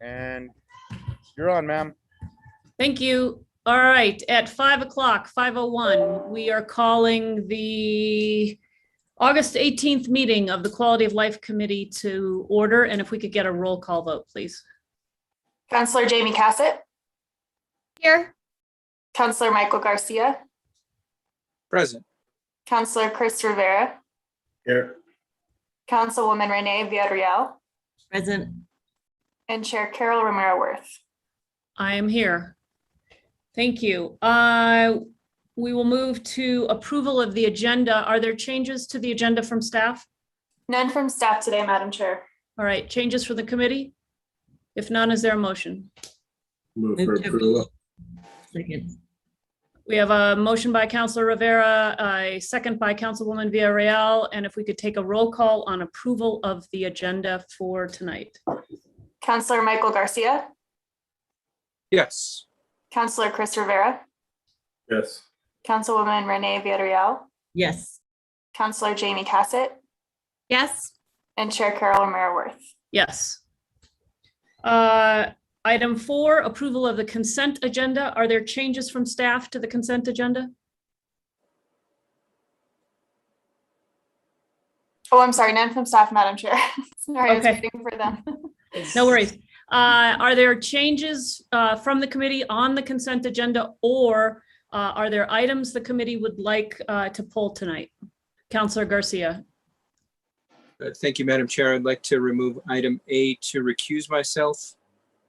And you're on, ma'am. Thank you. All right, at 5 o'clock, 5:01, we are calling the August 18th meeting of the Quality of Life Committee to order. And if we could get a roll call vote, please. Councillor Jamie Cassett. Here. Councillor Michael Garcia. Present. Councillor Chris Rivera. Here. Councilwoman Renee Villarreal. Present. And Chair Carol Romero Worth. I am here. Thank you. We will move to approval of the agenda. Are there changes to the agenda from staff? None from staff today, Madam Chair. All right, changes for the committee? If none, is there a motion? Move for approval. Second. We have a motion by Councilor Rivera, a second by Councilwoman Villarreal, and if we could take a roll call on approval of the agenda for tonight. Councillor Michael Garcia. Yes. Councillor Chris Rivera. Yes. Councilwoman Renee Villarreal. Yes. Councillor Jamie Cassett. Yes. And Chair Carol Romero Worth. Yes. Item 4, approval of the consent agenda. Are there changes from staff to the consent agenda? Oh, I'm sorry, none from staff, Madam Chair. Sorry, I was Okay. waiting for them. No worries. Are there changes from the committee on the consent agenda, or are there items the committee would like to pull tonight? Councilor Garcia. Thank you, Madam Chair. I'd like to remove item A to recuse myself,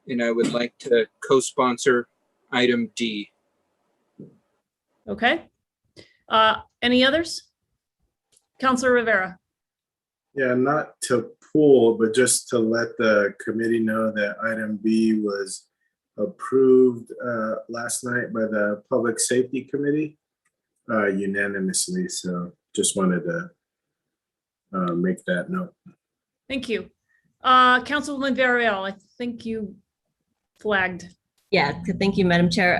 and I would like to co-sponsor item D. Okay. Any others? Councilor Rivera. Yeah, not to pull, but just to let the committee know that item B was approved last night by the Public Safety Committee unanimously. So just wanted to make that note. Thank you. Councilwoman Villarreal, I think you flagged. Yeah, thank you, Madam Chair.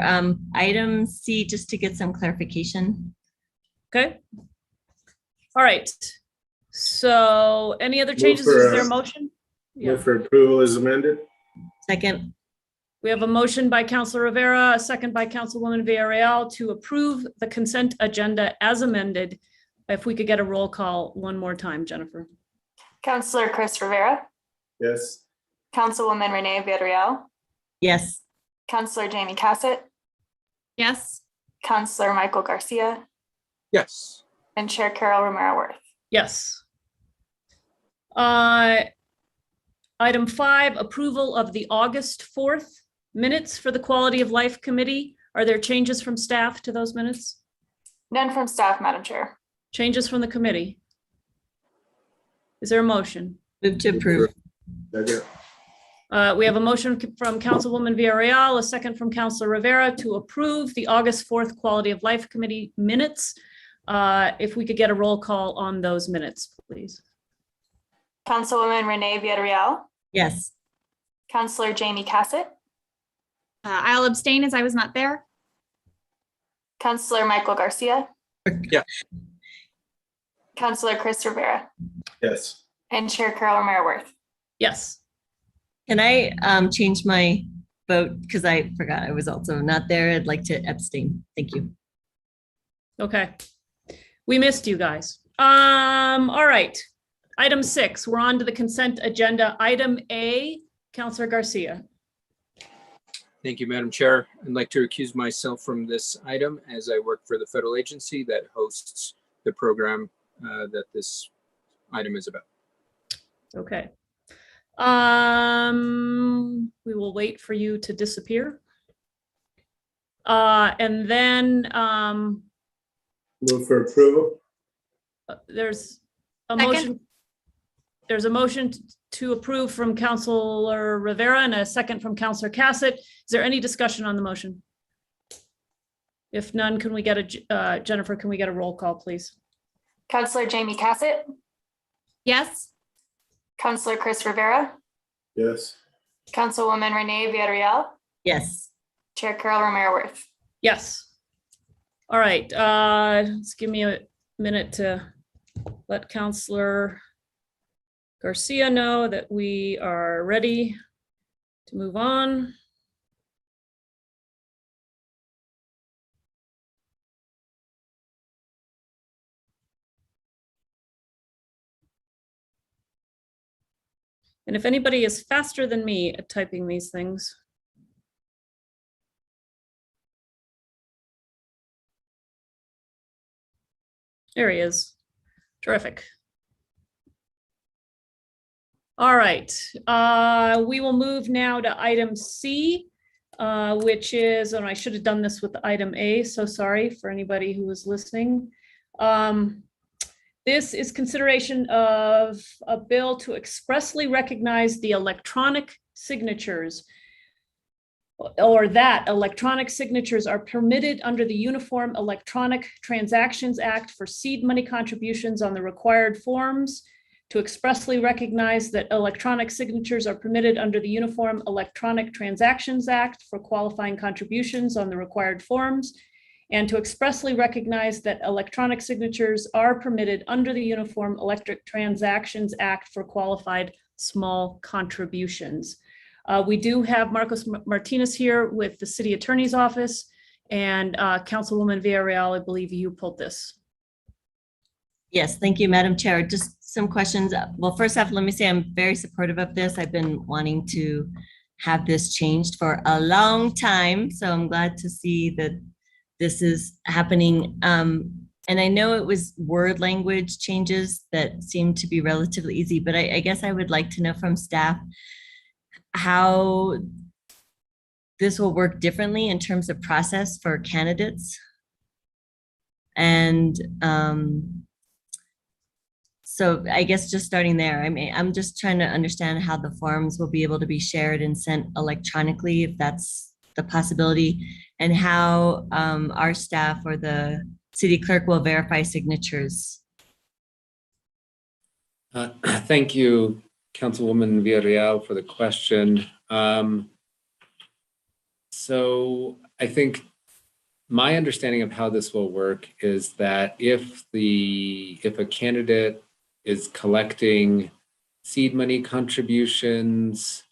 Item C, just to get some clarification. Okay. All right. So any other changes? for, Is there a motion? Yeah. Move for approval as amended. Second. We have a motion by Councilor Rivera, a second by Councilwoman Villarreal to approve the consent agenda as amended. If we could get a roll call one more time, Jennifer. Councillor Chris Rivera. Yes. Councilwoman Renee Villarreal. Yes. Councillor Jamie Cassett. Yes. Councillor Michael Garcia. Yes. And Chair Carol Romero Worth. Yes. Item 5, approval of the August 4th minutes for the Quality of Life Committee. Are there changes from staff to those minutes? None from staff, Madam Chair. Changes from the committee? Is there a motion? Move to approve. Second. We have a motion from Councilwoman Villarreal, a second from Councilor Rivera to approve the August 4th Quality of Life Committee minutes. If we could get a roll call on those minutes, please. Councilwoman Renee Villarreal. Yes. Councillor Jamie Cassett. I'll abstain as I was not there. Councillor Michael Garcia. Yeah. Councillor Chris Rivera. Yes. And Chair Carol Romero Worth. Yes. Can I change my vote? Because I forgot I was also not there. I'd like to abstain. Thank you. Okay. We missed you guys. All right. Item 6, we're on to the consent agenda. Item A, Councilor Garcia. Thank you, Madam Chair. I'd like to recuse myself from this item as I work for the federal agency that hosts the program that this item is about. Okay. We will wait for you to disappear. And then Move for approval. there's a Second. motion. There's a motion to approve from Councilor Rivera and a second from Councilor Cassett. Is there any discussion on the motion? If none, can we get a, Jennifer, can we get a roll call, please? Councillor Jamie Cassett. Yes. Councillor Chris Rivera. Yes. Councilwoman Renee Villarreal. Yes. Chair Carol Romero Worth. Yes. All right, let's give me a minute to let Councilor Garcia know that we are ready to move on. And if anybody is faster than me at typing these things. There he is. Terrific. All right, we will move now to item C, which is, and I should have done this with item A, so sorry for anybody who was listening. This is consideration of a bill to expressly recognize the electronic signatures, or that electronic signatures are permitted under the Uniform Electronic Transactions Act for seed money contributions on the required forms, to expressly recognize that electronic signatures are permitted under the Uniform Electronic Transactions Act for qualifying contributions on the required forms, and to expressly recognize that electronic signatures are permitted under the Uniform Electric Transactions Act for qualified small contributions. We do have Marcos Martinez here with the City Attorney's Office, and Councilwoman Villarreal, I believe you pulled this. Yes, thank you, Madam Chair. Just some questions. Well, first off, let me say I'm very supportive of this. I've been wanting to have this changed for a long time, so I'm glad to see that this is happening. And I know it was word language changes that seem to be relatively easy, but I guess I would like to know from staff how this will work differently in terms of process for candidates. And so I guess just starting there, I mean, I'm just trying to understand how the forms will be able to be shared and sent electronically, if that's the possibility, and how our staff or the city clerk will verify signatures. Thank you, Councilwoman Villarreal, for the question. So I think my understanding of how this will work is that if a candidate is collecting seed money contributions,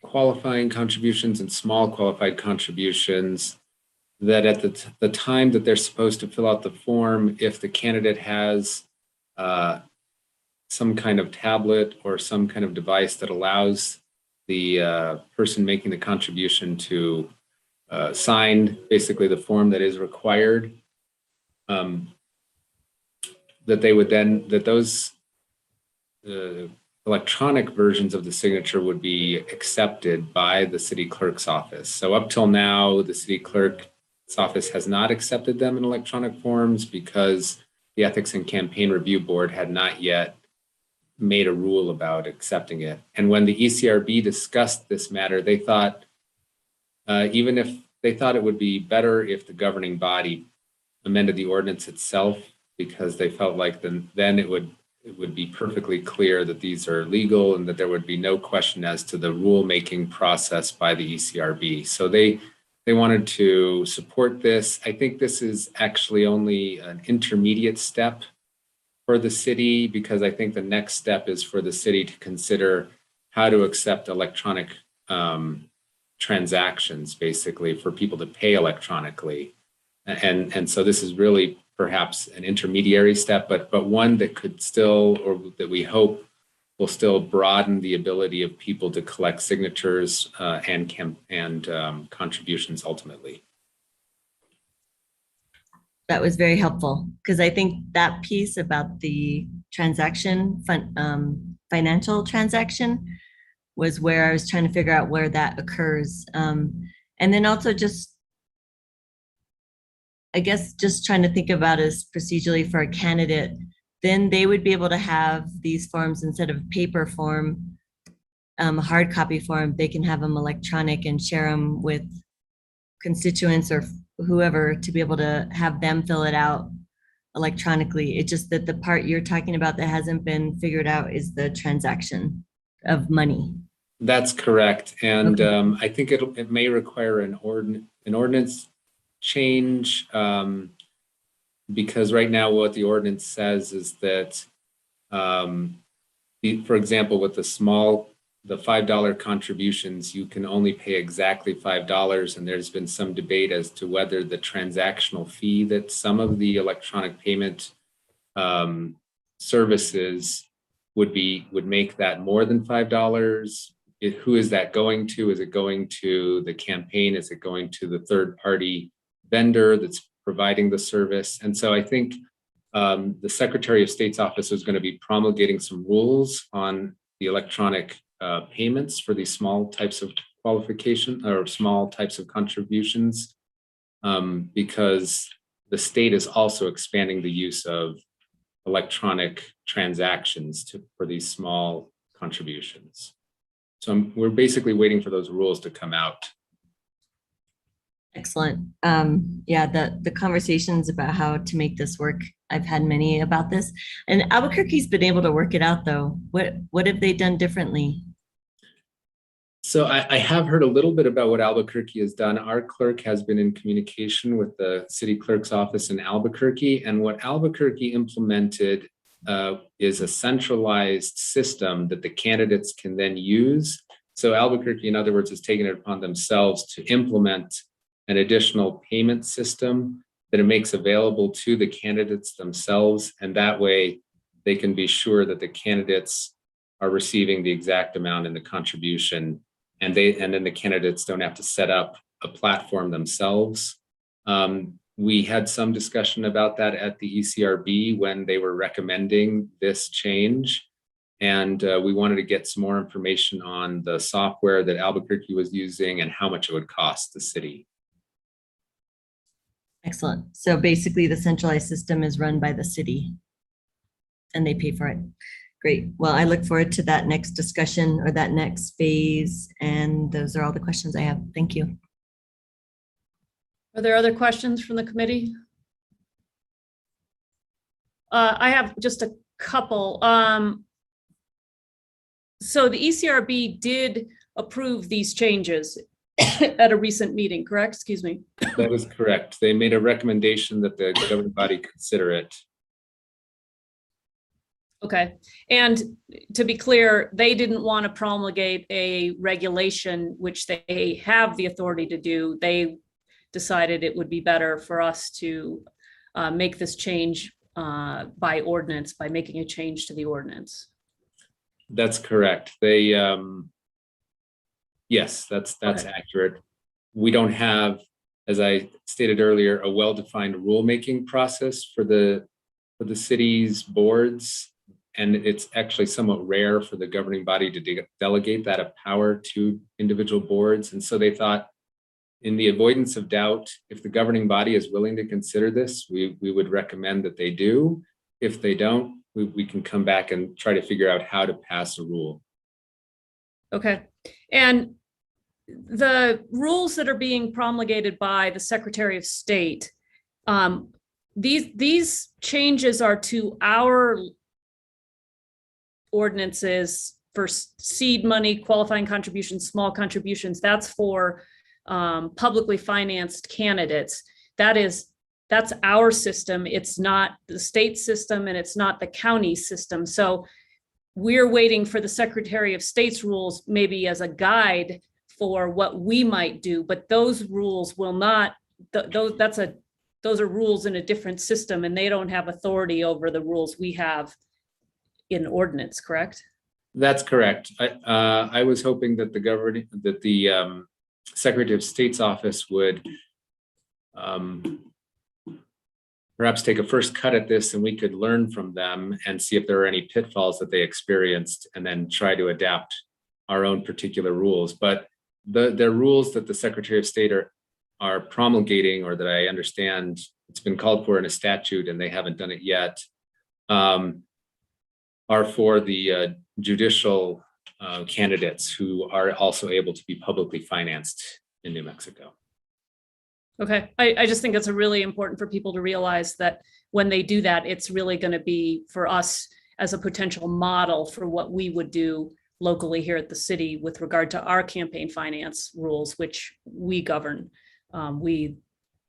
qualifying contributions, and small qualified contributions, that at the time that they're supposed to fill out the form, if the candidate has some kind of tablet or some kind of device that allows the person making the contribution to sign basically the form that is required, that they would then, that those electronic versions of the signature would be accepted by the city clerk's office. So up till now, the city clerk's office has not accepted them in electronic forms because the Ethics and Campaign Review Board had not yet made a rule about accepting it. And when the ECRB discussed this matter, they thought, even if they thought it would be better if the governing body amended the ordinance itself, because they felt like then it would be perfectly clear that these are legal and that there would be no question as to the rulemaking process by the ECRB. So they wanted to support this. I think this is actually only an intermediate step for the city, because I think the next step is for the city to consider how to accept electronic transactions, basically, for people to pay electronically. And so this is really perhaps an intermediary step, but one that could still, or that we hope will still broaden the ability of people to collect signatures and contributions ultimately. That was very helpful, because I think that piece about the transaction, financial transaction, was where I was trying to figure out where that occurs. And then also just, I guess, just trying to think about as procedurally for a candidate, then they would be able to have these forms instead of paper form, hard copy form, they can have them electronic and share them with constituents or whoever to be able to have them fill it out electronically. It's just that the part you're talking about that hasn't been figured out is the transaction of money. That's correct. And Okay. I think it may require an ordinance change, because right now what the ordinance says is that, for example, with the small the $5 contributions, you can only pay exactly $5. And there's been some debate as to whether the transactional fee that some of the electronic payment services would make that more than $5. Who is that going to? Is it going to the campaign? Is it going to the third-party vendor that's providing the service? And so I think the Secretary of State's office is going to be promulgating some rules on the electronic payments for these small types of qualification or small types of contributions, because the state is also expanding the use of electronic transactions for these small contributions. So we're basically waiting for those rules to come out. Excellent. Yeah, the conversations about how to make this work, I've had many about this. And Albuquerque's been able to work it out though. What have they done differently? So I have heard a little bit about what Albuquerque has done. Our clerk has been in communication with the city clerk's office in Albuquerque. And what Albuquerque implemented is a centralized system that the candidates can then use. So Albuquerque, in other words, has taken it upon themselves to implement an additional payment system that it makes available to the candidates themselves. And that way they can be sure that the candidates are receiving the exact amount in the contribution, and then the candidates don't have to set up a platform themselves. We had some discussion about that at the ECRB when they were recommending this change. And we wanted to get some more information on the software that Albuquerque was using and how much it would cost the city. Excellent. So basically the centralized system is run by the city and they pay for it. Great. Well, I look forward to that next discussion or that next phase. And those are all the questions I have. Thank you. Are there other questions from the committee? I have just a couple. So the ECRB did approve these changes at a recent meeting, correct? Excuse me. That is correct. They made a recommendation that the governing body consider it. Okay. And to be clear, they didn't want to promulgate a regulation, which they have the authority to do. They decided it would be better for us to make this change by ordinance, by making a change to the ordinance. That's correct. They, yes, that's Okay. accurate. We don't have, as I stated earlier, a well-defined rulemaking process for the city's boards. And it's actually somewhat rare for the governing body to delegate that power to individual boards. And so they thought, in the avoidance of doubt, if the governing body is willing to consider this, we would recommend that they do. If they don't, we can come back and try to figure out how to pass a rule. Okay. And the rules that are being promulgated by the Secretary of State, these changes are to our ordinances for seed money, qualifying contributions, small contributions. That's for publicly financed candidates. That's our system. It's not the state system and it's not the county system. So we're waiting for the Secretary of State's rules maybe as a guide for what we might do, but those rules will not, those are rules in a different system and they don't have authority over the rules we have in ordinance, correct? That's correct. I was hoping that the Secretary of State's office would perhaps take a first cut at this and we could learn from them and see if there are any pitfalls that they experienced and then try to adapt our own particular rules. But the rules that the Secretary of State are promulgating, or that I understand it's been called for in a statute and they haven't done it yet, are for the judicial candidates who are also able to be publicly financed in New Mexico. Okay, I just think it's really important for people to realize that when they do that, it's really going to be for us as a potential model for what we would do locally here at the city with regard to our campaign finance rules, which we govern, the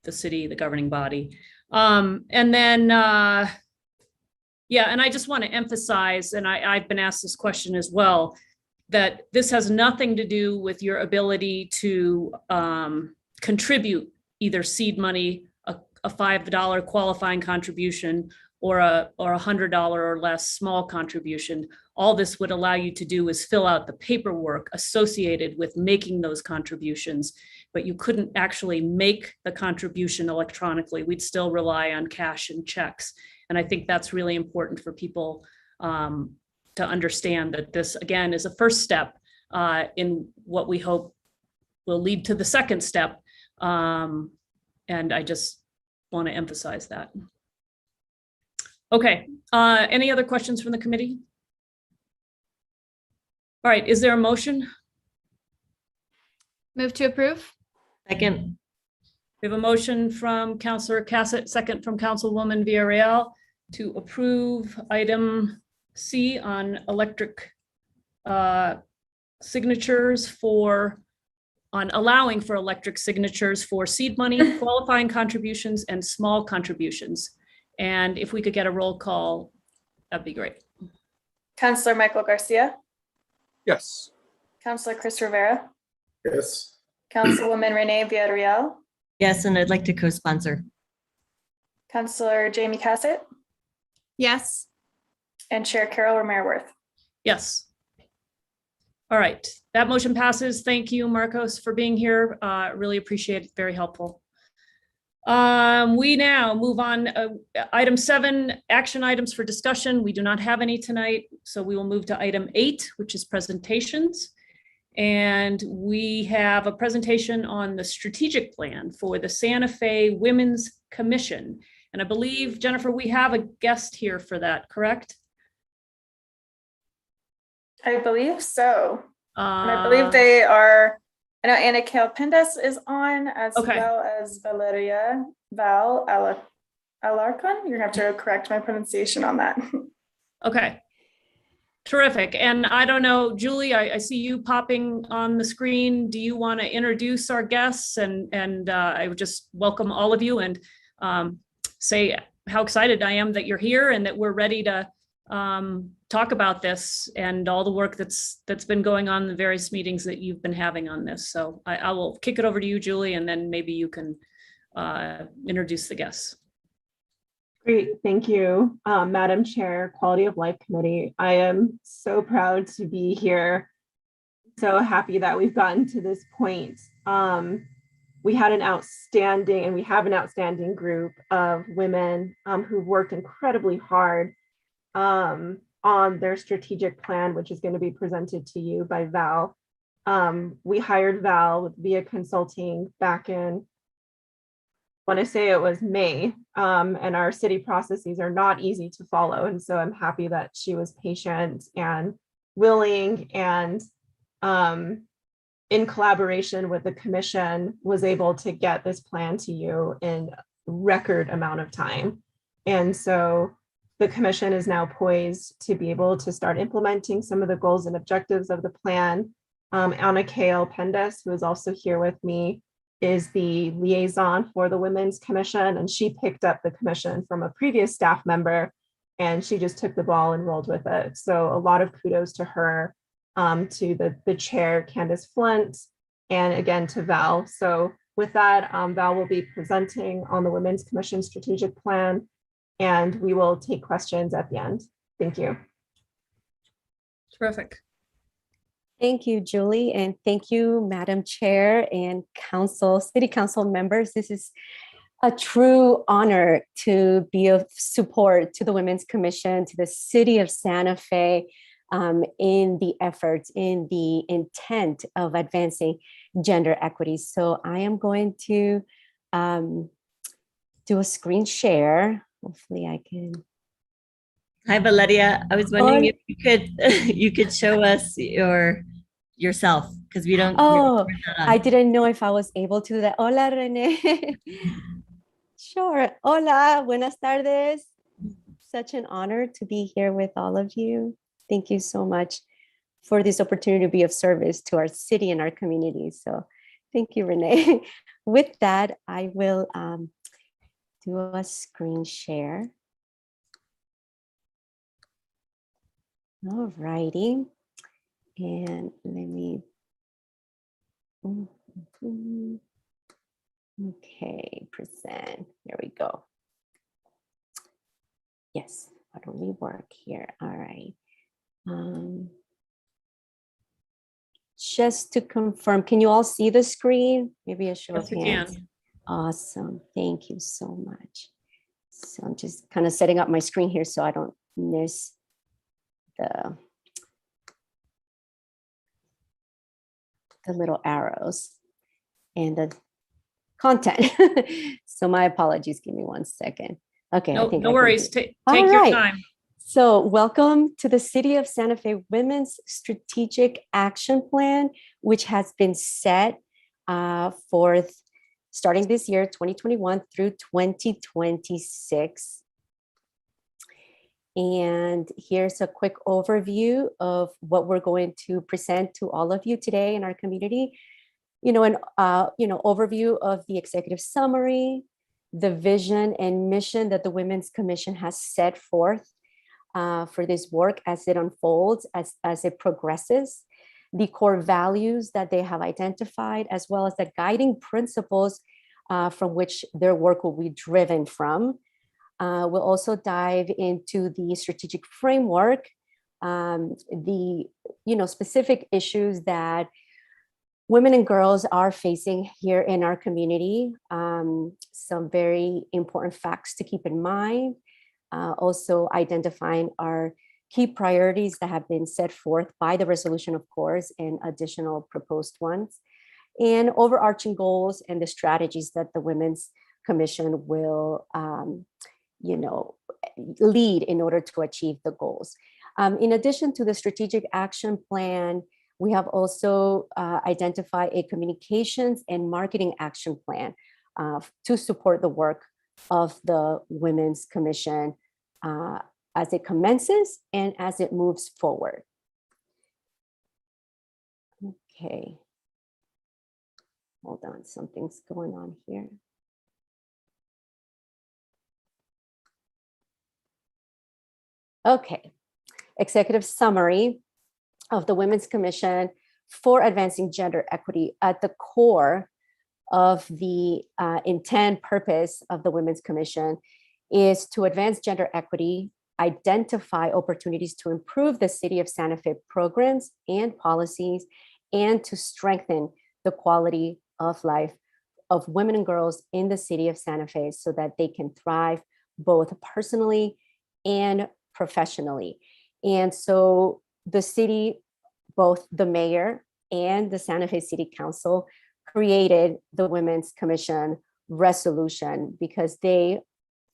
city, the governing body. And then, yeah, and I just want to emphasize, and I've been asked this question as well, that this has nothing to do with your ability to contribute either seed money, a $5 qualifying contribution, or a $100 or less small contribution. All this would allow you to do is fill out the paperwork associated with making those contributions, but you couldn't actually make the contribution electronically. We'd still rely on cash and checks. And I think that's really important for people to understand that this, again, is a first step in what we hope will lead to the second step. And I just want to emphasize that. Okay, any other questions from the committee? All right, is there a motion? Move to approve. Second. We have a motion from Councillor Cassett, second from Councilwoman Villarreal to approve item C on electric signatures on allowing for electric signatures for seed money, qualifying contributions, and small contributions. And if we could get a roll call, that'd be great. Councillor Michael Garcia, Yes. Councillor Chris Rivera, Yes. Councilwoman Renee Villarreal, Yes, and I'd like to co-sponsor. Councillor Jamie Cassett, Yes. and Chair Carol Romero-Worth. Yes. All right, that motion passes. Thank you, Marcos, for being here. Really appreciate it. Very helpful. We now move on. Item 7, action items for discussion. We do not have any tonight, so we will move to item 8, which is presentations. And we have a presentation on the strategic plan for the Santa Fe Women's Commission. And I believe, Jennifer, we have a guest here for that, correct? I believe so. And I believe they are, I know Anna Kale Pendas is on, as Okay. well as Valeria Val Alarcon. You're gonna have to correct my pronunciation on that. Okay. Terrific. And I don't know, Julie, I see you popping on the screen. Do you want to introduce our guests? And I would just welcome all of you and say how excited I am that you're here and that we're ready to talk about this and all the work that's been going on in the various meetings that you've been having on this. So I will kick it over to you, Julie, and then maybe you can introduce the guests. Great, thank you, Madam Chair, Quality of Life Committee. I am so proud to be here. So happy that we've gotten to this point. We had an outstanding, and we have an outstanding group of women who've worked incredibly hard on their strategic plan, which is going to be presented to you by Val. We hired Val via consulting back in, I want to say it was May, and our city processes are not easy to follow. And so I'm happy that she was patient and willing, and in collaboration with the commission was able to get this plan to you in record amount of time. And so the commission is now poised to be able to start implementing some of the goals and objectives of the plan. Anna Kale Pendas, who is also here with me, is the liaison for the Women's Commission, and she picked up the commission from a previous staff member, and she just took the ball and rolled with it. So a lot of kudos to her, to the chair, Candace Flint, and again to Val. So with that, Val will be presenting on the Women's Commission strategic plan, and we will take questions at the end. Thank you. Terrific. Thank you, Julie, and thank you, Madam Chair and City Council members. This is a true honor to be of support to the Women's Commission, to the City of Santa Fe, in the efforts, in the intent of advancing gender equity. So I am going to do a screen share. Hopefully I can. Hi, Valeria. I was wondering if you could show us yourself, because we don't. Oh, I didn't know if I was able to do that. Hola, Renee. Sure. Hola, buenas tardes. Such an honor to be here with all of you. Thank you so much for this opportunity to be of service to our city and our community. So thank you, Renee. With that, I will do a screen share. All righty. And let me, okay, present, there we go. Yes, why don't we work here? All right. Just to confirm, can you all see the screen? Maybe a show of Yes, we hands. can. Awesome, thank you so much. So I'm just kind of setting up my screen here so I don't miss the little arrows and the content. So my apologies, give me 1 second. Okay, I No, think no I can worries. do it. Take All your right. time. So welcome to the City of Santa Fe Women's Strategic Action Plan, which has been set for starting this year, 2021 through 2026. And here's a quick overview of what we're going to present to all of you today in our community. An overview of the executive summary, the vision and mission that the Women's Commission has set forth for this work as it unfolds, as it progresses, the core values that they have identified, as well as the guiding principles from which their work will be driven from. We'll also dive into the strategic framework, the specific issues that women and girls are facing here in our community. Some very important facts to keep in mind. Also identifying our key priorities that have been set forth by the resolution, of course, and additional proposed ones, and overarching goals and the strategies that the Women's Commission will lead in order to achieve the goals. In addition to the strategic action plan, we have also identified a communications and marketing action plan to support the work of the Women's Commission as it commences and as it moves forward. Okay. Hold on, something's going on here. Okay, executive summary of the Women's Commission for Advancing Gender Equity. At the core of the intent purpose of the Women's Commission is to advance gender equity, identify opportunities to improve the City of Santa Fe programs and policies, and to strengthen the quality of life of women and girls in the City of Santa Fe so that they can thrive both personally and professionally. And so the city, both the mayor and the Santa Fe City Council, created the Women's Commission resolution because they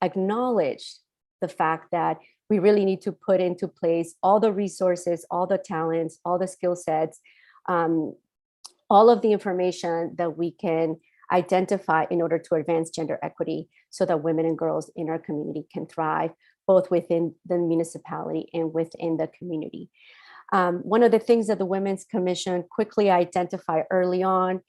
acknowledged the fact that we really need to put into place all the resources, all the talents, all the skill sets, all of the information that we can identify in order to advance gender equity so that women and girls in our community can thrive both within the municipality and within the community. One of the things that the Women's Commission quickly identified early on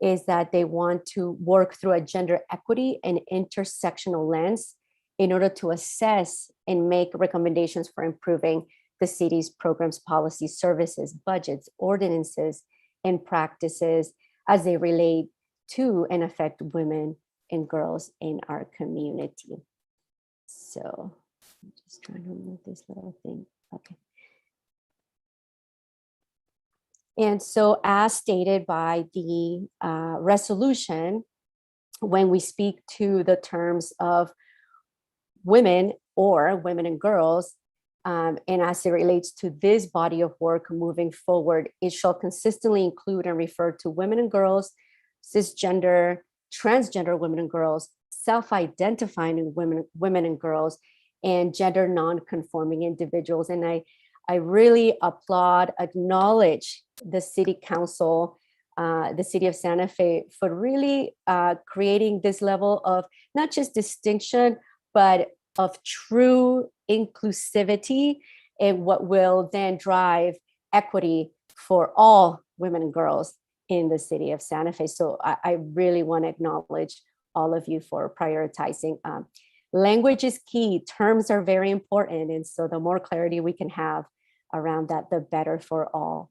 is that they want to work through a gender equity and intersectional lens in order to assess and make recommendations for improving the city's programs, policies, services, budgets, ordinances, and practices as they relate to and affect women and girls in our community. So I'm just trying to move this little thing. Okay. And so as stated by the resolution, when we speak to the terms of women or women and girls, and as it relates to this body of work moving forward, it shall consistently include and refer to women and girls, cisgender, transgender women and girls, self-identifying women and girls, and gender non-conforming individuals. And I really applaud, acknowledge the City Council, the City of Santa Fe for really creating this level of not just distinction, but of true inclusivity and what will then drive equity for all women and girls in the City of Santa Fe. So I really want to acknowledge all of you for prioritizing. Language is key, terms are very important. And so the more clarity we can have around that, the better for all.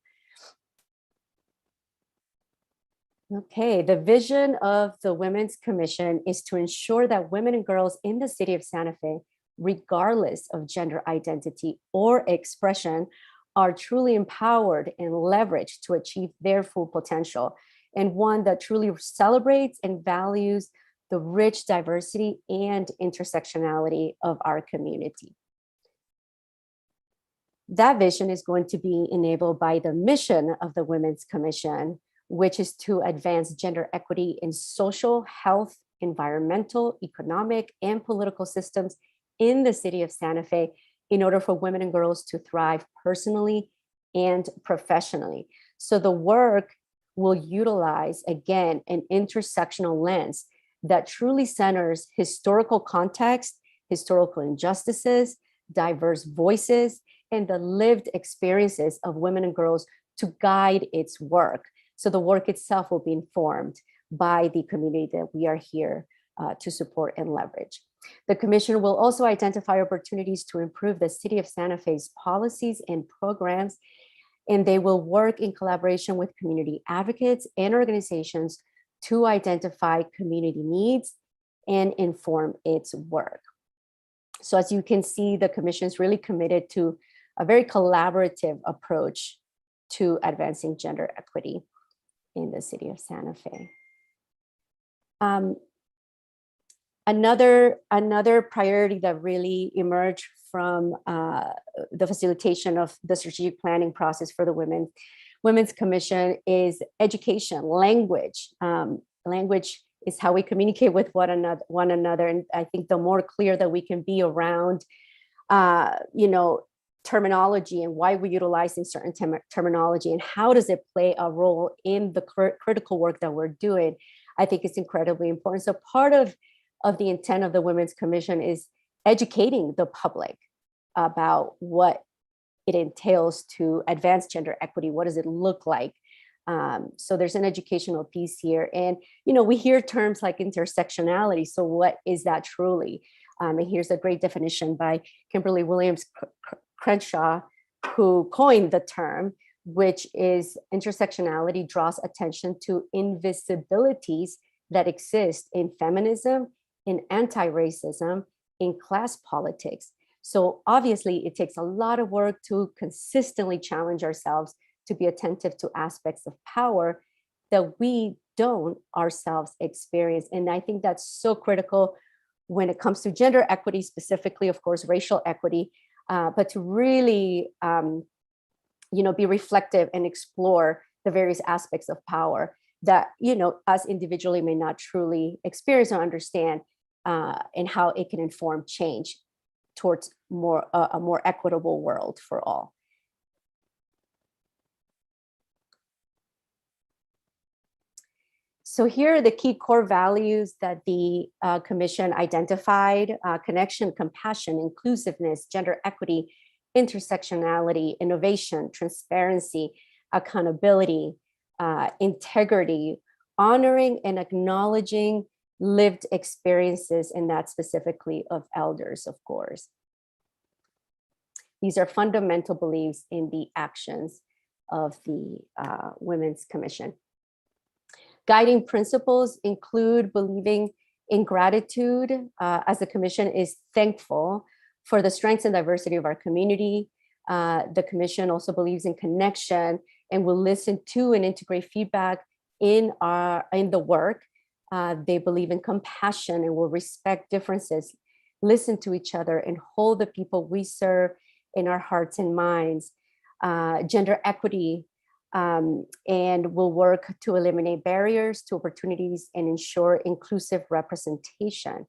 Okay, the vision of the Women's Commission is to ensure that women and girls in the city of Santa Fe, regardless of gender identity or expression, are truly empowered and leveraged to achieve their full potential, and one that truly celebrates and values the rich diversity and intersectionality of our community. That vision is going to be enabled by the mission of the Women's Commission, which is to advance gender equity in social, health, environmental, economic, and political systems in the city of Santa Fe in order for women and girls to thrive personally and professionally. So the work will utilize, again, an intersectional lens that truly centers historical context, historical injustices, diverse voices, and the lived experiences of women and girls to guide its work. So the work itself will be informed by the community that we are here to support and leverage. The commission will also identify opportunities to improve the city of Santa Fe's policies and programs, and they will work in collaboration with community advocates and organizations to identify community needs and inform its work. So as you can see, the commission is really committed to a very collaborative approach to advancing gender equity in the city of Santa Fe. Another priority that really emerged from the facilitation of the strategic planning process for the Women's Commission is education, language. Language is how we communicate with one another. And I think the more clear that we can be around, terminology and why we're utilizing certain terminology and how does it play a role in the critical work that we're doing, I think it's incredibly important. So part of the intent of the Women's Commission is educating the public about what it entails to advance gender equity. What does it look like? So there's an educational piece here. And, we hear terms like intersectionality. So what is that truly? And here's a great definition by Kimberly Williams Crenshaw, who coined the term, which is intersectionality draws attention to invisibilities that exist in feminism, in anti-racism, in class politics. So obviously it takes a lot of work to consistently challenge ourselves to be attentive to aspects of power that we don't ourselves experience. And I think that's so critical when it comes to gender equity, specifically, of course, racial equity, but to really, be reflective and explore the various aspects of power that, us individually may not truly experience or understand, and how it can inform change towards a more equitable world for all. So here are the key core values that the commission identified: connection, compassion, inclusiveness, gender equity, intersectionality, innovation, transparency, accountability, integrity, honoring and acknowledging lived experiences, and that specifically of elders, of course. These are fundamental beliefs in the actions of the Women's Commission. Guiding principles include believing in gratitude, as the commission is thankful for the strengths and diversity of our community. The commission also believes in connection and will listen to and integrate feedback in the work. They believe in compassion and will respect differences, listen to each other, and hold the people we serve in our hearts and minds. Gender equity, and will work to eliminate barriers to opportunities and ensure inclusive representation.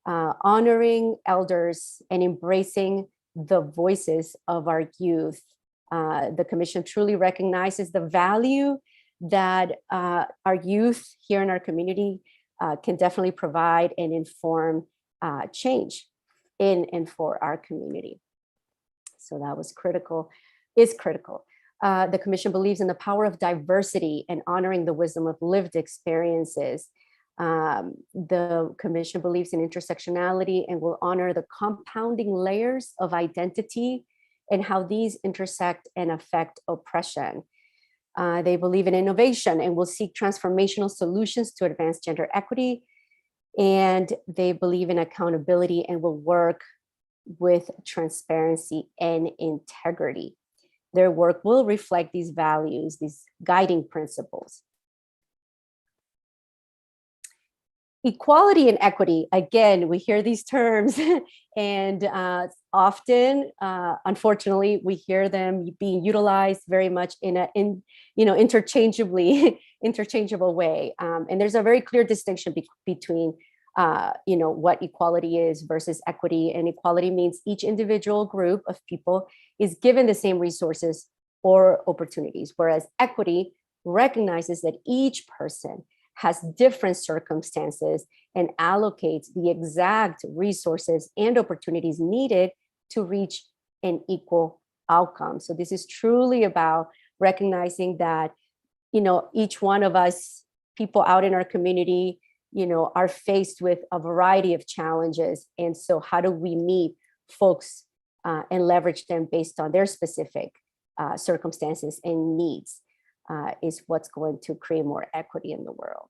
Honoring elders and embracing the voices of our youth. The commission truly recognizes the value that our youth here in our community can definitely provide and inform change in and for our community. So that was critical, is critical. The commission believes in the power of diversity and honoring the wisdom of lived experiences. The commission believes in intersectionality and will honor the compounding layers of identity and how these intersect and affect oppression. They believe in innovation and will seek transformational solutions to advance gender equity. And they believe in accountability and will work with transparency and integrity. Their work will reflect these values, these guiding principles. Equality and equity, again, we hear these terms and often, unfortunately, we hear them being utilized very much in interchangeable way. And there's a very clear distinction between what equality is versus equity. And equality means each individual group of people is given the same resources or opportunities, whereas equity recognizes that each person has different circumstances and allocates the exact resources and opportunities needed to reach an equal outcome. So this is truly about recognizing that, each one of us, people out in our community, are faced with a variety of challenges. And so how do we meet folks and leverage them based on their specific circumstances and needs? Is what's going to create more equity in the world.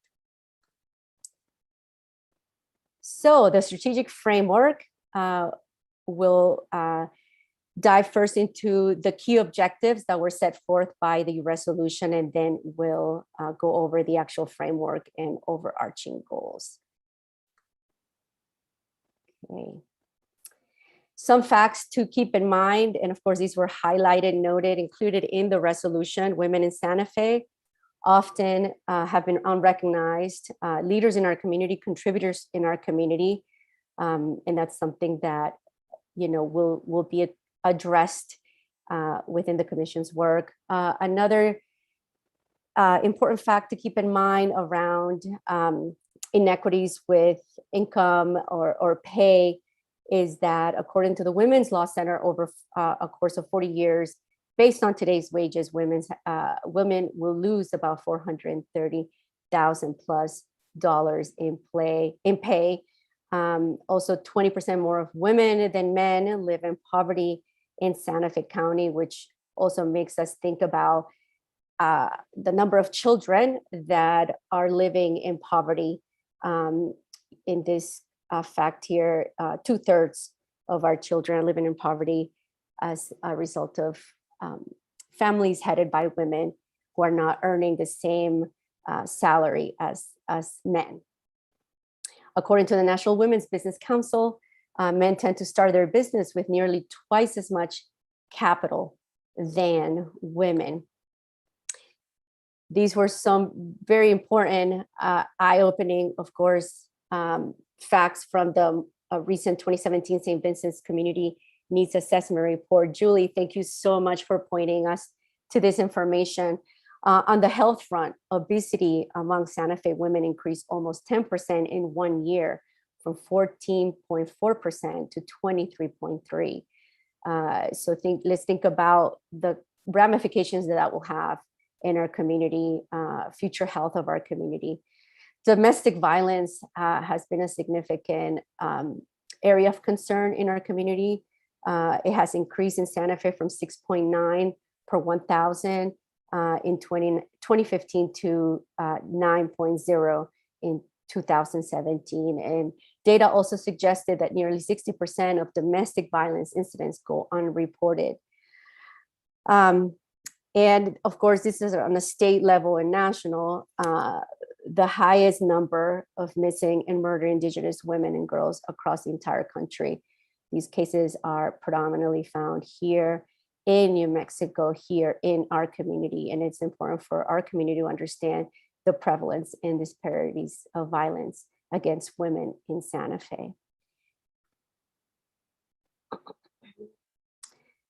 So the strategic framework will dive first into the key objectives that were set forth by the resolution, and then we'll go over the actual framework and overarching goals. Okay. Some facts to keep in mind, and of course, these were highlighted, noted, included in the resolution. Women in Santa Fe often have been unrecognized leaders in our community, contributors in our community, and that's something that will be addressed within the commission's work. Another important fact to keep in mind around inequities with income or pay is that according to the Women's Law Center, over a course of 40 years, based on today's wages, women will lose about $430,000 plus in pay. Also, 20% more of women than men live in poverty in Santa Fe County, which also makes us think about the number of children that are living in poverty. In this fact here, 2/3 of our children are living in poverty as a result of families headed by women who are not earning the same salary as men. According to the National Women's Business Council, men tend to start their business with nearly twice as much capital than women. These were some very important, eye-opening, of course, facts from the recent 2017 St. Vincent's Community Needs Assessment Report. Julie, thank you so much for pointing us to this information. On the health front, obesity among Santa Fe women increased almost 10% in 1 year, from 14.4% to 23.3%. So let's think about the ramifications that will have in our community, future health of our community. Domestic violence has been a significant area of concern in our community. It has increased in Santa Fe from 6.9 per 1,000 in 2015 to 9.0 in 2017. And data also suggested that nearly 60% of domestic violence incidents go unreported. And of course, this is on a state level and national, the highest number of missing and murdered Indigenous women and girls across the entire country. These cases are predominantly found here in New Mexico, here in our community. And it's important for our community to understand the prevalence and disparities of violence against women in Santa Fe.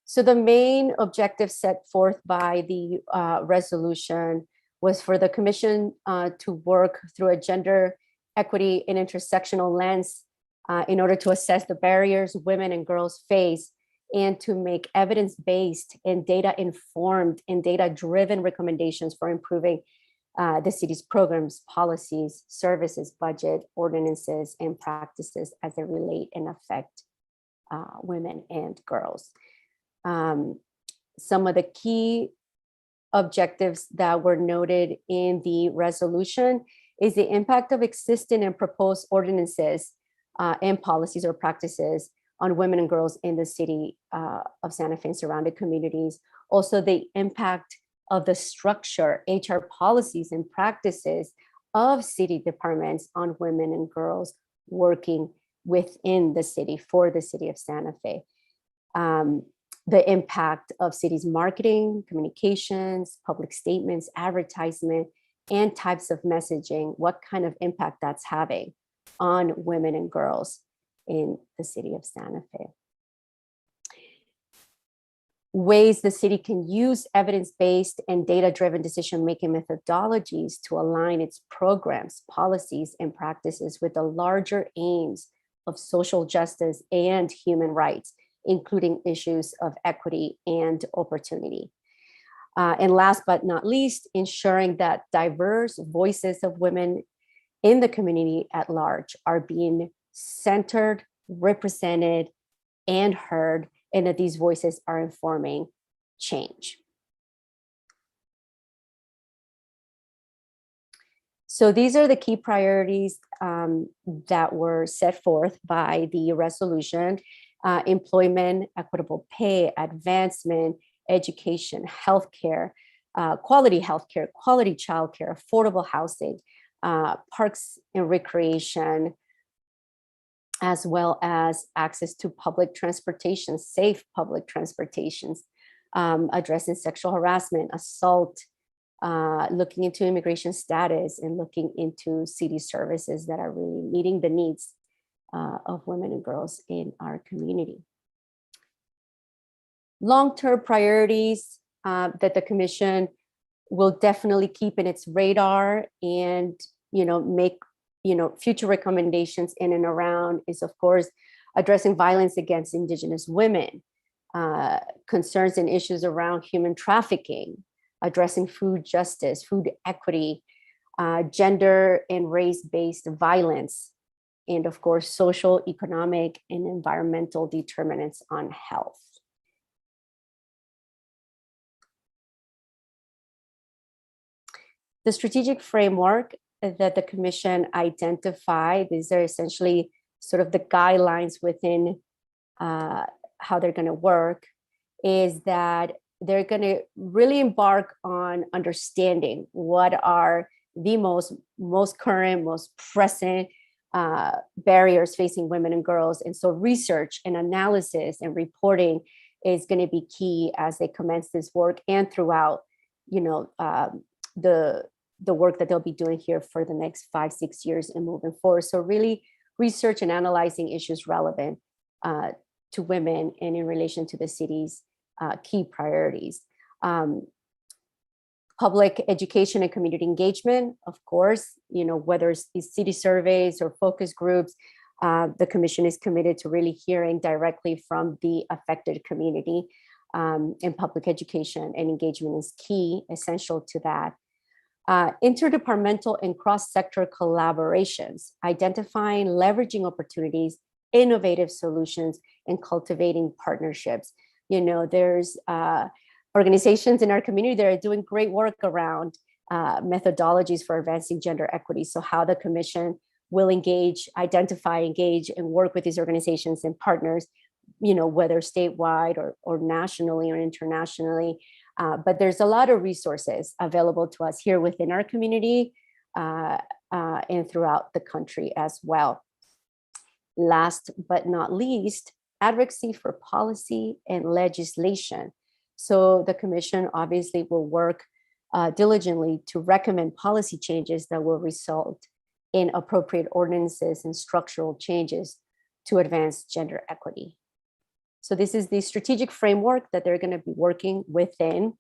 So the main objective set forth by the resolution was for the commission to work through a gender equity and intersectional lens in order to assess the barriers women and girls face and to make evidence-based and data-informed and data-driven recommendations for improving the city's programs, policies, services, budget, ordinances, and practices as they relate and affect women and girls. Some of the key objectives that were noted in the resolution is the impact of existing and proposed ordinances and policies or practices on women and girls in the city of Santa Fe and surrounding communities. Also, the impact of the structure, HR policies and practices of city departments on women and girls working within the city for the city of Santa Fe. The impact of city's marketing, communications, public statements, advertisement, and types of messaging, what kind of impact that's having on women and girls in the city of Santa Fe. Ways the city can use evidence-based and data-driven decision-making methodologies to align its programs, policies, and practices with the larger aims of social justice and human rights, including issues of equity and opportunity. And last but not least, ensuring that diverse voices of women in the community at large are being centered, represented, and heard, and that these voices are informing change. So these are the key priorities that were set forth by the resolution: employment, equitable pay, advancement, education, healthcare, quality childcare, affordable housing, parks and recreation, as well as access to public transportation, safe public transportations, addressing sexual harassment, assault, looking into immigration status, and looking into city services that are really meeting the needs of women and girls in our community. Long-term priorities that the commission will definitely keep in its radar and make future recommendations in and around is, of course, addressing violence against Indigenous women, concerns and issues around human trafficking, addressing food justice, food equity, gender and race-based violence, and of course, social, economic, and environmental determinants on health. The strategic framework that the commission identified, these are essentially sort of the guidelines within how they're going to work, is that they're going to really embark on understanding what are the most current, most present barriers facing women and girls. And so research and analysis and reporting is going to be key as they commence this work and throughout, the work that they'll be doing here for the next 5-6 years and moving forward. So really research and analyzing issues relevant to women and in relation to the city's key priorities. Public education and community engagement, of course, whether it's these city surveys or focus groups, the commission is committed to really hearing directly from the affected community, and public education and engagement is key, essential to that. Interdepartmental and cross-sector collaborations, identifying, leveraging opportunities, innovative solutions, and cultivating partnerships. There's organizations in our community that are doing great work around methodologies for advancing gender equity. So how the commission will identify, engage, and work with these organizations and partners, whether statewide or nationally or internationally. But there's a lot of resources available to us here within our community and throughout the country as well. Last but not least, advocacy for policy and legislation. So the commission obviously will work diligently to recommend policy changes that will result in appropriate ordinances and structural changes to advance gender equity. So this is the strategic framework that they're going to be working within.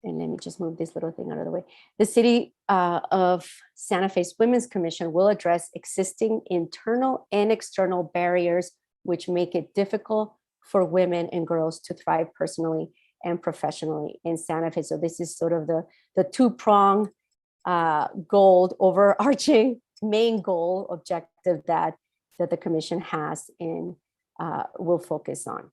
And let me just move this little thing out of the way. The City of Santa Fe's Women's Commission will address existing internal and external barriers which make it difficult for women and girls to thrive personally and professionally in Santa Fe. So this is sort of the two-prong goal, overarching main goal objective that the commission has and will focus on.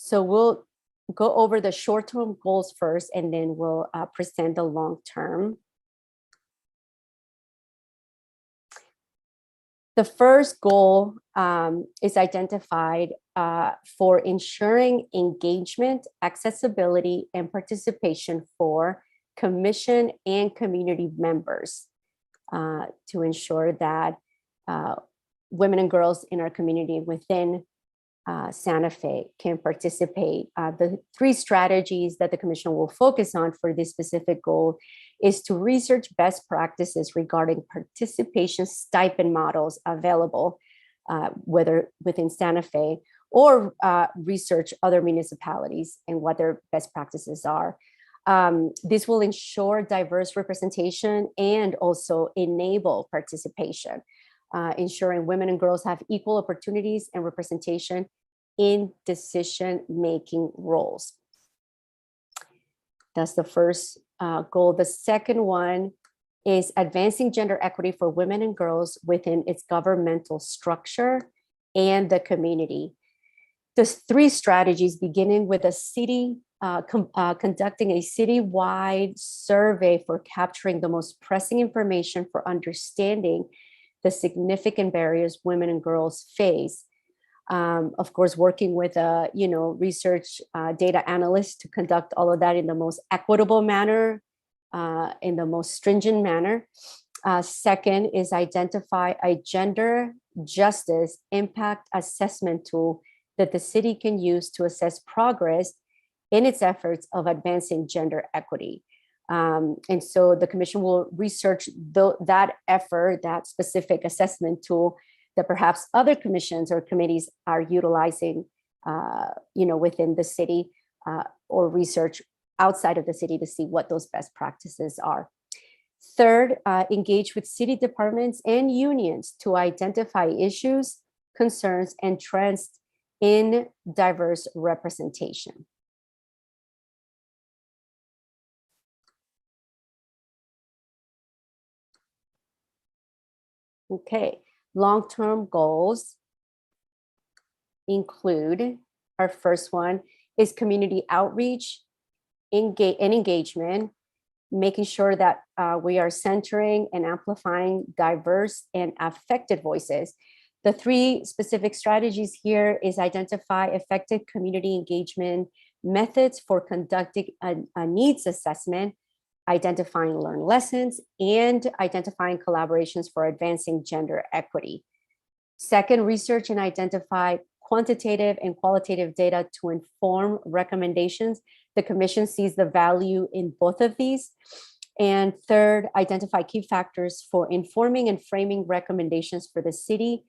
So we'll go over the short-term goals first, and then we'll present the long-term. The first goal is identified for ensuring engagement, accessibility, and participation for commission and community members to ensure that women and girls in our community within Santa Fe can participate. The three strategies that the commission will focus on for this specific goal is to research best practices regarding participation stipend models available, whether within Santa Fe, or research other municipalities and what their best practices are. This will ensure diverse representation and also enable participation, ensuring women and girls have equal opportunities and representation in decision-making roles. That's the first goal. The second one is advancing gender equity for women and girls within its governmental structure and the community. There's three strategies, beginning with a city, conducting a citywide survey for capturing the most pressing information for understanding the significant barriers women and girls face. Of course, working with a research data analyst to conduct all of that in the most equitable manner, in the most stringent manner. Second is identify a gender justice impact assessment tool that the city can use to assess progress in its efforts of advancing gender equity. And so the commission will research that effort, that specific assessment tool that perhaps other commissions or committees are utilizing, within the city, or research outside of the city to see what those best practices are. Third, engage with city departments and unions to identify issues, concerns, and trends in diverse representation. Okay, long-term goals include, our first one is community outreach and engagement, making sure that we are centering and amplifying diverse and affected voices. The three specific strategies here is identify effective community engagement methods for conducting a needs assessment, identifying learned lessons, and identifying collaborations for advancing gender equity. Second, research and identify quantitative and qualitative data to inform recommendations. The commission sees the value in both of these. And third, identify key factors for informing and framing recommendations for the city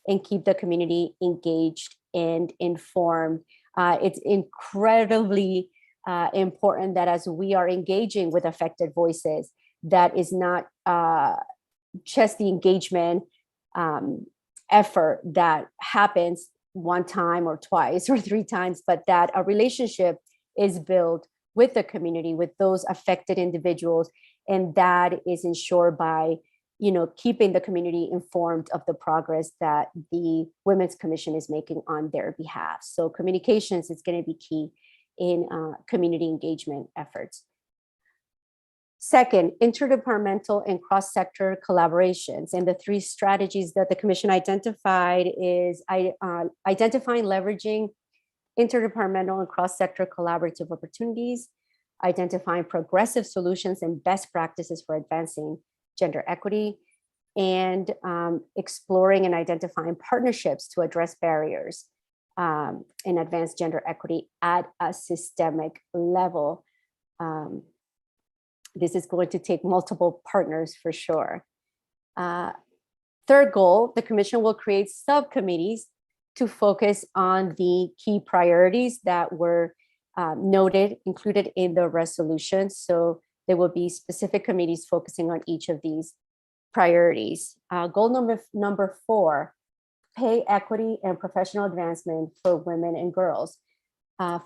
and keep the community engaged and informed. It's incredibly important that as we are engaging with affected voices, that is not just the engagement effort that happens one time or twice or three times, but that a relationship is built with the community, with those affected individuals, and that is ensured by keeping the community informed of the progress that the Women's Commission is making on their behalf. So communications is going to be key in community engagement efforts. Second, interdepartmental and cross-sector collaborations. And the three strategies that the commission identified is identifying, leveraging interdepartmental and cross-sector collaborative opportunities, identifying progressive solutions and best practices for advancing gender equity, and exploring and identifying partnerships to address barriers and advance gender equity at a systemic level. This is going to take multiple partners for sure. Third goal, the commission will create subcommittees to focus on the key priorities that were included in the resolution. So there will be specific committees focusing on each of these priorities. Goal number 4, pay equity and professional advancement for women and girls.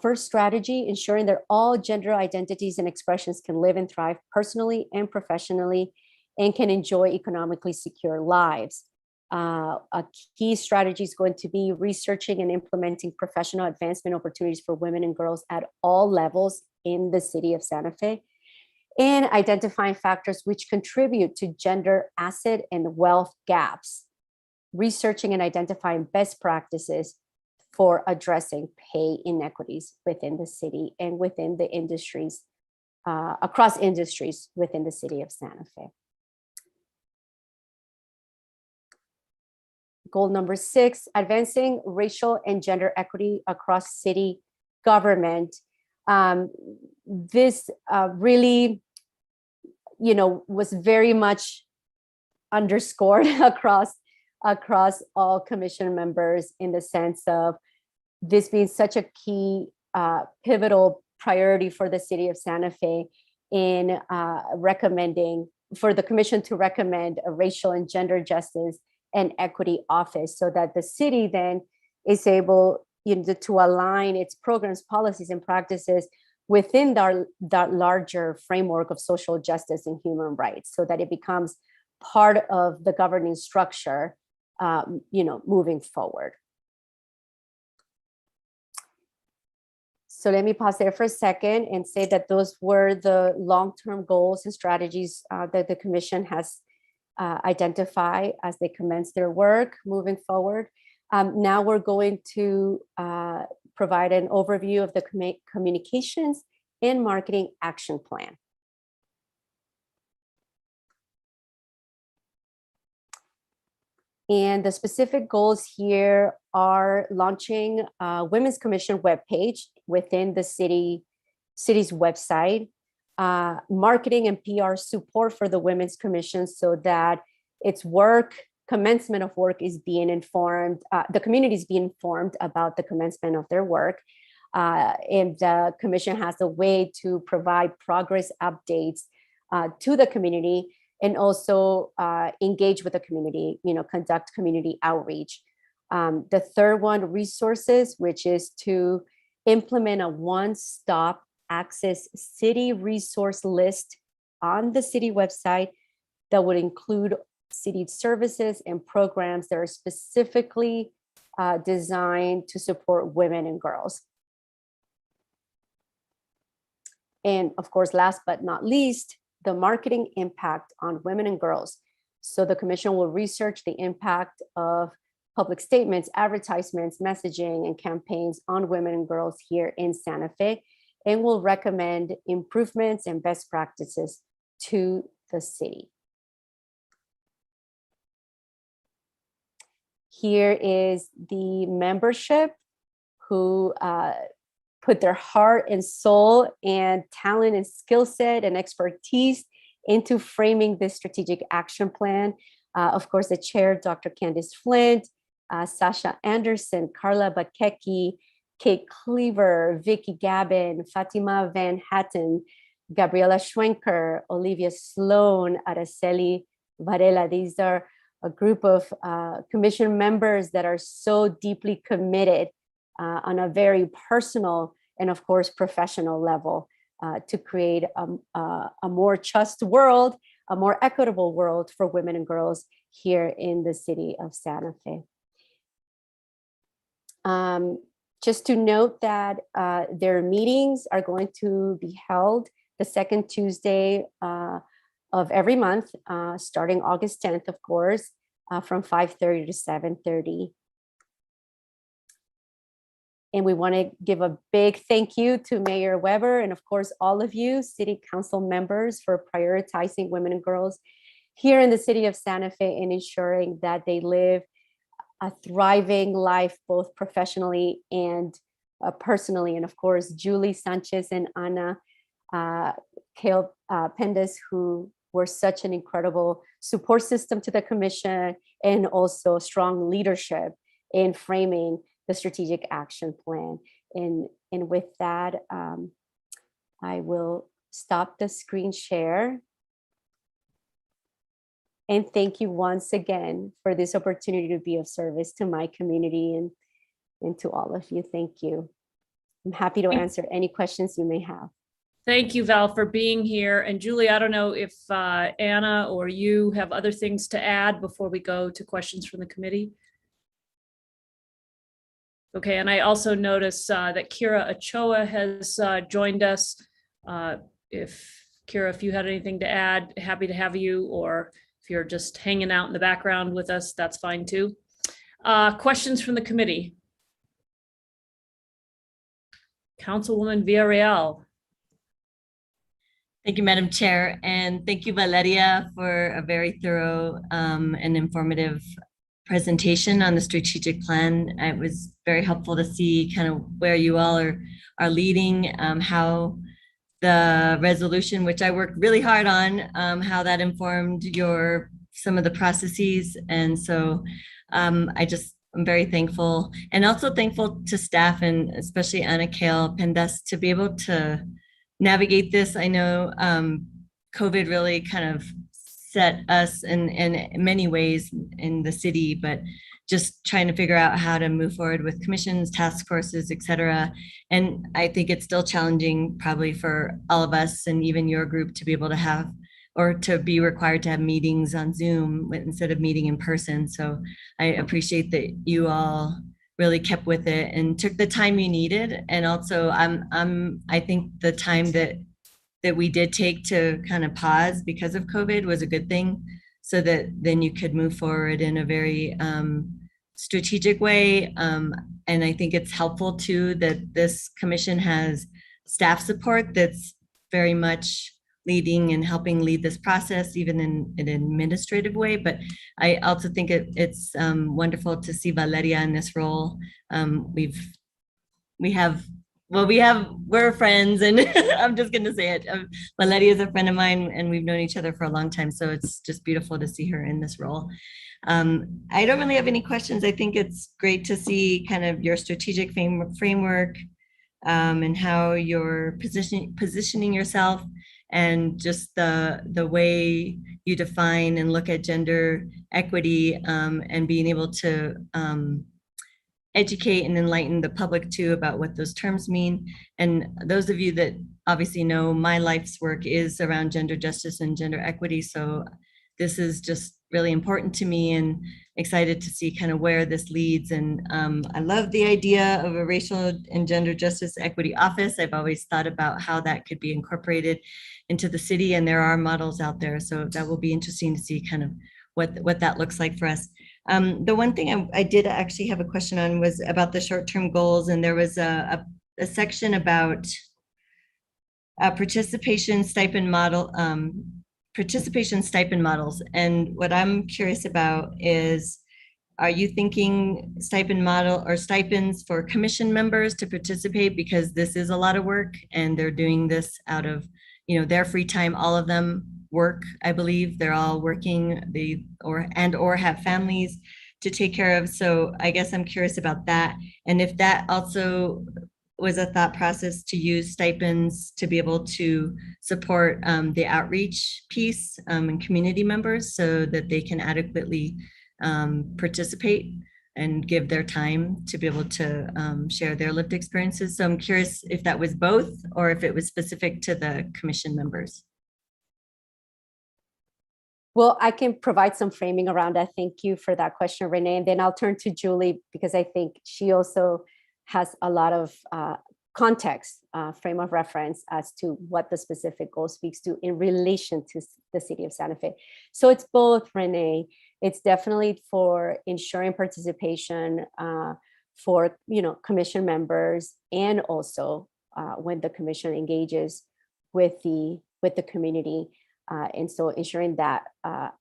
First strategy, ensuring that all gender identities and expressions can live and thrive personally and professionally and can enjoy economically secure lives. A key strategy is going to be researching and implementing professional advancement opportunities for women and girls at all levels in the city of Santa Fe, and identifying factors which contribute to gender asset and wealth gaps, researching and identifying best practices for addressing pay inequities within the city and within the industries, across industries within the city of Santa Fe. Goal number 6, advancing racial and gender equity across city government. This really, was very much underscored across all commission members, in the sense of this being such a key pivotal priority for the city of Santa Fe in recommending for the commission to recommend a racial and gender justice and equity office, so that the city then is able to align its programs, policies, and practices within that larger framework of social justice and human rights, so that it becomes part of the governing structure, moving forward. So let me pause there for a second and say that those were the long-term goals and strategies that the commission has identified as they commence their work moving forward. Now we're going to provide an overview of the communications and marketing action plan. And the specific goals here are launching a Women's Commission webpage within the city's website, marketing and PR support for the Women's Commission, so that its commencement of work is being informed, the community is being informed about the commencement of their work. And the commission has a way to provide progress updates to the community, and also engage with the community, conduct community outreach. The third one, resources, which is to implement a one-stop access city resource list on the city website that would include city services and programs that are specifically designed to support women and girls. And of course, last but not least, the marketing impact on women and girls. So the commission will research the impact of public statements, advertisements, messaging, and campaigns on women and girls here in Santa Fe, and will recommend improvements and best practices to the city. Here is the membership who put their heart and soul and talent and skill set and expertise into framing this strategic action plan. Of course, the chair, Dr. Candice Flint, Sasha Anderson, Carla Bakecki, Kate Cleaver, Vicky Gabin, Fatima Van Hatten, Gabriela Schwenker, Olivia Sloan, Araceli Varela. These are a group of commission members that are so deeply committed on a very personal and of course professional level to create a more just world, a more equitable world for women and girls here in the city of Santa Fe. Just to note that their meetings are going to be held the second Tuesday of every month, starting August 10th, of course, from 5:30 to 7:30. And we want to give a big thank you to Mayor Weber and of course all of you city council members for prioritizing women and girls here in the city of Santa Fe and ensuring that they live a thriving life both professionally and personally. And of course, Julie Sanchez and Ana Kale Pendes, who were such an incredible support system to the commission and also strong leadership in framing the strategic action plan. And with that, I will stop the screen share. And thank you once again for this opportunity to be of service to my community and to all of you. Thank you. I'm happy to answer any questions you may have. Thank you, Val, for being here. And Julie, I don't know if Anna or you have other things to add before we go to questions from the committee. Okay, and I also notice that Kira Ochoa has joined us. Kira, if you had anything to add, happy to have you, or if you're just hanging out in the background with us, that's fine too. Questions from the committee? Councilwoman Villarreal. Thank you, Madam Chair, and thank you, Valeria, for a very thorough and informative presentation on the strategic plan. It was very helpful to see kind of where you all are leading, how the resolution, which I worked really hard on, how that informed some of the processes. And so I'm very thankful, and also thankful to staff, and especially Anna Kale Pendas, to be able to navigate this. I know COVID really kind of set us in many ways in the city, but just trying to figure out how to move forward with commissions, task forces, et cetera. And I think it's still challenging probably for all of us, and even your group, to be able to have, or to be required to have meetings on Zoom instead of meeting in person. So I appreciate that you all really kept with it and took the time you needed. And also I think the time that we did take to kind of pause because of COVID was a good thing, so that then you could move forward in a very strategic way. And I think it's helpful too that this commission has staff support that's very much leading and helping lead this process, even in an administrative way. But I also think it's wonderful to see Valeria in this role. We're friends, and I'm just going to say it. Valeria is a friend of mine, and we've known each other for a long time. So it's just beautiful to see her in this role. I don't really have any questions. I think it's great to see kind of your strategic framework and how you're positioning yourself, and just the way you define and look at gender equity, and being able to educate and enlighten the public too about what those terms mean. And those of you that obviously know, my life's work is around gender justice and gender equity. So this is just really important to me, and excited to see kind of where this leads. And I love the idea of a racial and gender justice equity office. I've always thought about how that could be incorporated into the city, and there are models out there. So that will be interesting to see kind of what that looks like for us. The one thing I did actually have a question on was about the short-term goals, and there was a section about participation stipend models. And what I'm curious about is, are you thinking stipend model or stipends for commission members to participate? Because this is a lot of work, and they're doing this out of their free time. All of them work, I believe. They're all working, or have families to take care of. So I guess I'm curious about that. And if that also was a thought process to use stipends to be able to support the outreach piece and community members, so that they can adequately participate and give their time to be able to share their lived experiences. So I'm curious if that was both, or if it was specific to the commission members. Well, I can provide some framing around that. Thank you for that question, Renee. And then I'll turn to Julie, because I think she also has a lot of context, frame of reference as to what the specific goal speaks to in relation to the city of Santa Fe. So it's both, Renee. It's definitely for ensuring participation for commission members, and also when the commission engages with the community. And so ensuring that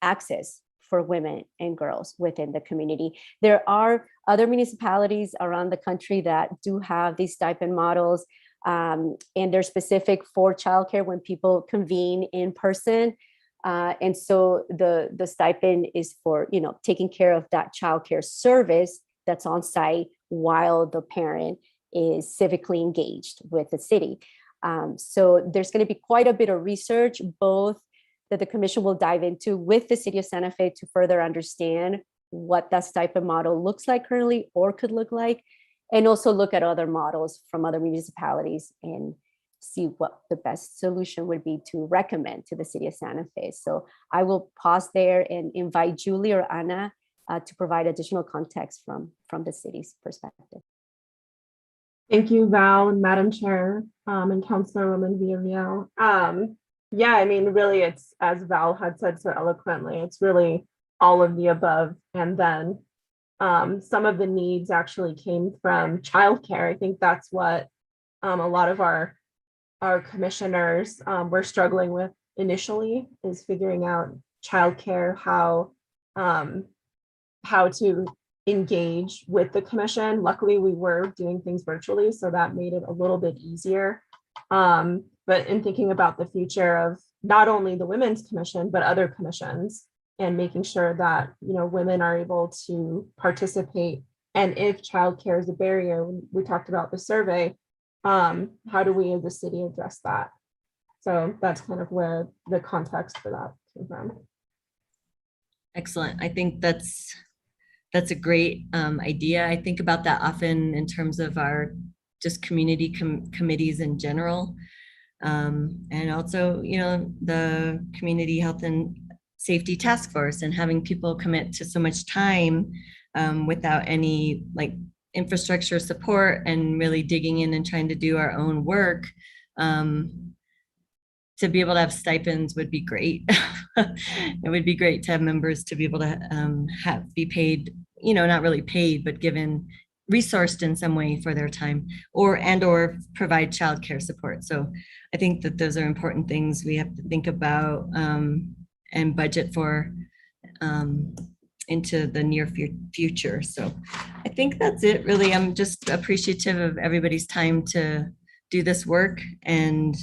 access for women and girls within the community. There are other municipalities around the country that do have these stipend models, and they're specific for childcare when people convene in person. And so the stipend is for taking care of that childcare service that's on site while the parent is civically engaged with the city. So there's going to be quite a bit of research, both that the commission will dive into with the city of Santa Fe to further understand what that stipend model looks like currently, or could look like, and also look at other models from other municipalities and see what the best solution would be to recommend to the city of Santa Fe. So I will pause there and invite Julie or Anna to provide additional context from the city's perspective. Thank you, Val and Madam Chair, and Councilwoman Villarreal. Yeah, I mean, really, it's, as Val had said so eloquently, it's really all of the above. And then some of the needs actually came from childcare. I think that's what a lot of our commissioners were struggling with initially, is figuring out childcare, how to engage with the commission. Luckily, we were doing things virtually, so that made it a little bit easier. But in thinking about the future of not only the Women's Commission, but other commissions, and making sure that, you know, women are able to participate. And if childcare is a barrier, we talked about the survey, how do we as a city address that? So that's kind of where the context for that came from. Excellent. I think that's a great idea. I think about that often in terms of our just community committees in general. And also, you know, the Community Health and Safety Task Force, and having people commit to so much time without any like infrastructure support, and really digging in and trying to do our own work. To be able to have stipends would be great. It would be great to have members to be able to be paid, you know, not really paid, but given resourced in some way for their time, or provide childcare support. So I think that those are important things we have to think about and budget for into the near future. So I think that's it, really. I'm just appreciative of everybody's time to do this work, and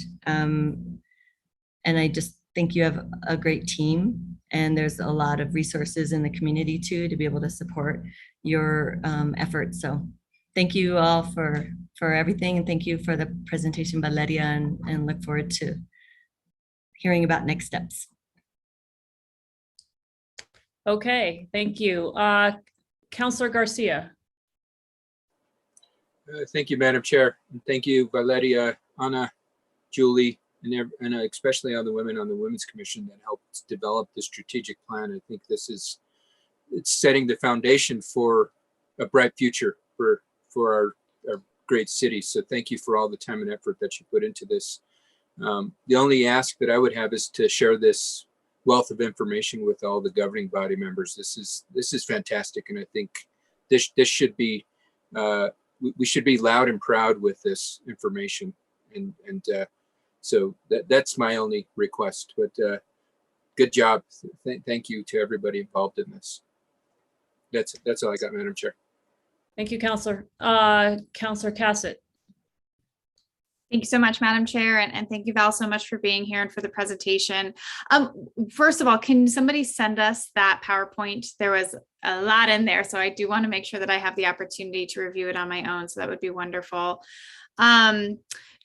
I just think you have a great team, and there's a lot of resources in the community too to be able to support your efforts. So thank you all for everything, and thank you for the presentation, Valeria, and look forward to hearing about next steps. Okay, thank you. Councilor Garcia. Thank you, Madam Chair. And thank you, Valeria, Anna, Julie, and especially all the women on the Women's Commission that helped develop the strategic plan. I think it's setting the foundation for a bright future for our great city. So thank you for all the time and effort that you put into this. The only ask that I would have is to share this wealth of information with all the governing body members. This is fantastic, and I think this should be we should be loud and proud with this information, and so that's my only request. But good job. Thank you to everybody involved in this. That's all I got, Madam Chair. Thank you, Councilor. Councilor Cassett. Thank you so much, Madam Chair, and thank you, Val, so much for being here and for the presentation. First of all, can somebody send us that PowerPoint? There was a lot in there, so I do want to make sure that I have the opportunity to review it on my own, so that would be wonderful.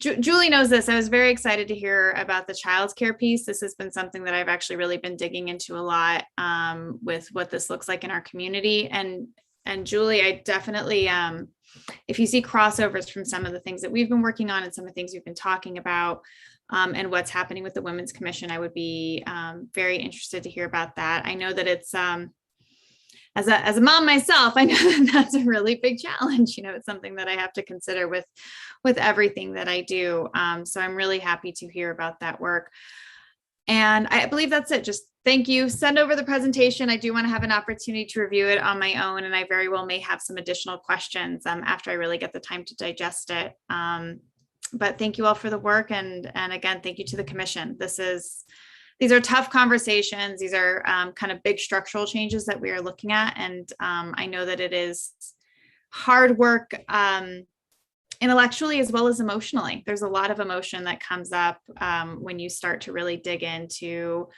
Julie knows this. I was very excited to hear about the childcare piece. This has been something that I've actually really been digging into a lot with what this looks like in our community. And Julie, I definitely, if you see crossovers from some of the things that we've been working on and some of the things we've been talking about and what's happening with the Women's Commission, I would be very interested to hear about that. I know that it's, as a mom myself, I know that that's a really big challenge. You know, it's something that I have to consider with everything that I do. So I'm really happy to hear about that work. And I believe that's it. Just thank you. Send over the presentation. I do want to have an opportunity to review it on my own, and I very well may have some additional questions after I really get the time to digest it. But thank you all for the work, and again, thank you to the commission. These are tough conversations. These are kind of big structural changes that we are looking at, and I know that it is hard work intellectually as well as emotionally. There's a lot of emotion that comes up when you start to really dig into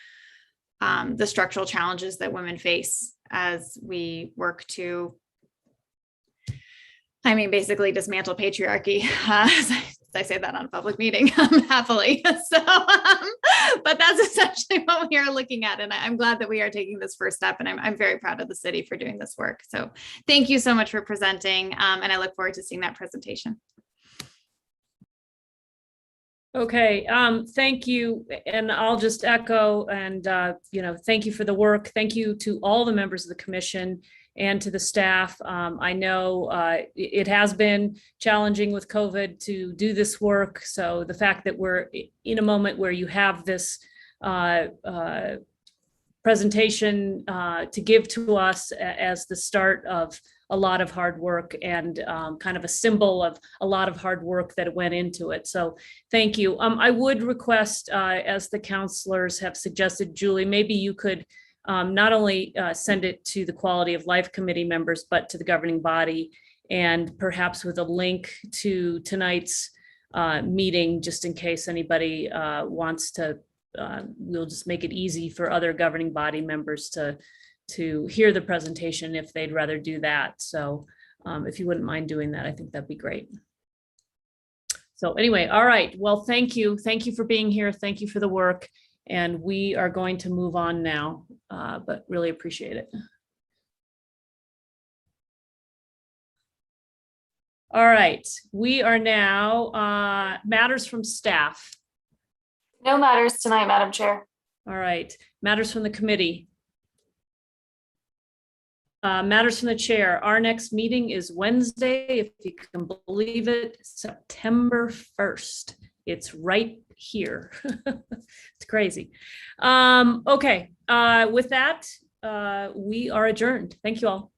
the structural challenges that women face as we work to, basically dismantle patriarchy. I say that on a public meeting happily. So, but that's essentially what we are looking at. And I'm glad that we are taking this first step, and I'm very proud of the city for doing this work. So thank you so much for presenting. And I look forward to seeing that presentation. Okay, thank you. And I'll just echo and, thank you for the work. Thank you to all the members of the commission and to the staff. I know it has been challenging with COVID to do this work. So the fact that we're in a moment where you have this presentation to give to us as the start of a lot of hard work and kind of a symbol of a lot of hard work that went into it. So thank you. I would request, as the counselors have suggested, Julie, maybe you could not only send it to the Quality of Life Committee members, but to the governing body, and perhaps with a link to tonight's meeting, just in case anybody wants to. We'll just make it easy for other governing body members to hear the presentation if they'd rather do that. So if you wouldn't mind doing that, I think that'd be great. So anyway, all right. Well, thank you. Thank you for being here. Thank you for the work. And we are going to move on now, but really appreciate it. All right. We are now matters from staff. No matters tonight, Madam Chair. All right. Matters from the committee. Matters from the chair. Our next meeting is Wednesday, if you can believe it, September 1st. It's right here. It's crazy. Okay. With that, we are adjourned. Thank you all.